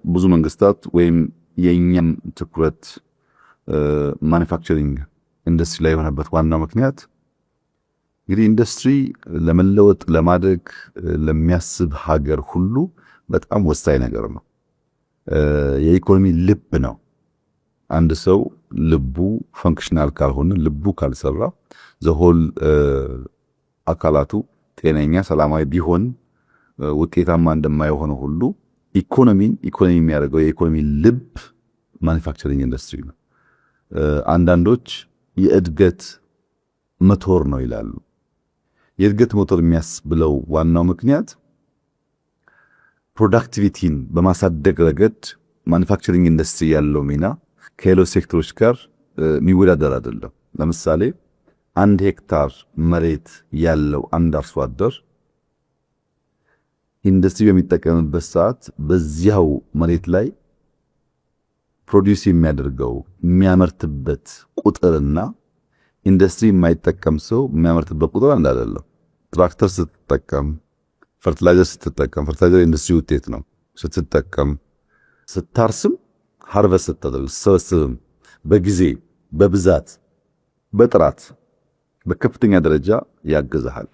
ብዙ መንግስታት ወይም የኛም ትኩረት ማኑፋክቸሪንግ ኢንዱስትሪ ላይ የሆነበት ዋናው ምክንያት እንግዲህ ኢንዱስትሪ ለመለወጥ ለማደግ ለሚያስብ ሀገር ሁሉ በጣም ወሳኝ ነገር ነው። የኢኮኖሚ ልብ ነው። አንድ ሰው ልቡ ፈንክሽናል ካልሆነ ልቡ ካልሰራ ዘሆል አካላቱ ጤነኛ ሰላማዊ ቢሆን ውጤታማ እንደማይሆነው ሁሉ ኢኮኖሚ የሚያደርገው የኢኮኖሚ ልብ ማኑፋክቸሪንግ ኢንዱስትሪ ነው። አንዳንዶች የእድገት ሞተር ነው ይላሉ። የእድገት ሞተር የሚያስብለው ዋናው ምክንያት ፕሮዳክቲቪቲን በማሳደግ ረገድ ማኑፋክቸሪንግ ኢንዱስትሪ ያለው ሚና ከሌሎች ሴክተሮች ጋር የሚወዳደር አይደለም። ለምሳሌ 1 ሄክታር መሬት ያለው አንድ አርሶ አደር ኢንዱስትሪ በሚጠቀምበት ሰዓት በዚያው መሬት ላይ ፕሮዲዩስ የሚያደርገው የሚያመርትበት ቁጥርና ኢንዱስትሪ የማይጠቀም ሰው የሚያመርትበት ቁጥር አንድ አይደለም። ትራክተር ስትጠቀም፣ ፈርቲላይዘር ስትጠቀም፣ ፈርቲላይዘር ኢንዱስትሪ ውጤት ነው። ስትጠቀም፣ ስታርስም፣ ሃርቨስት ስትጠቀም፣ ስትሰበስብም በጊዜ በብዛት በጥራት በከፍተኛ ደረጃ ያገዛሃል።